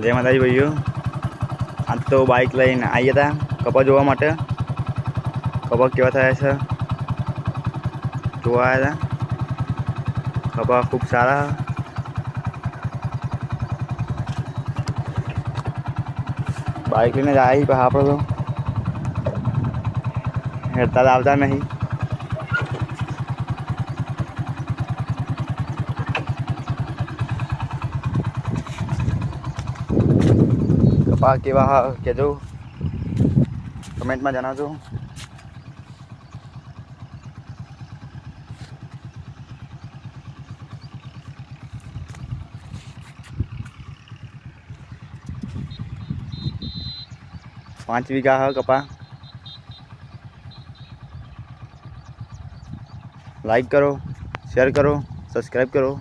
જય માતાજી ભાઈઓ। આજ તો બાઇક લઈને આવ્યા હતા કપા જોવા માટે। કપા કેવા થયા છે જોવા આવ્યા હતા। કપા ખૂબ સારા। બાઇક લઈને જ આવી પણ આપણે તો હેરતા આવતા નહીં। કપા કેવા કહેજો, કમેન્ટમાં જણાવજો। पाँच बीघा है कपा। लाइक करो, शेयर करो, सब्सक्राइब करो।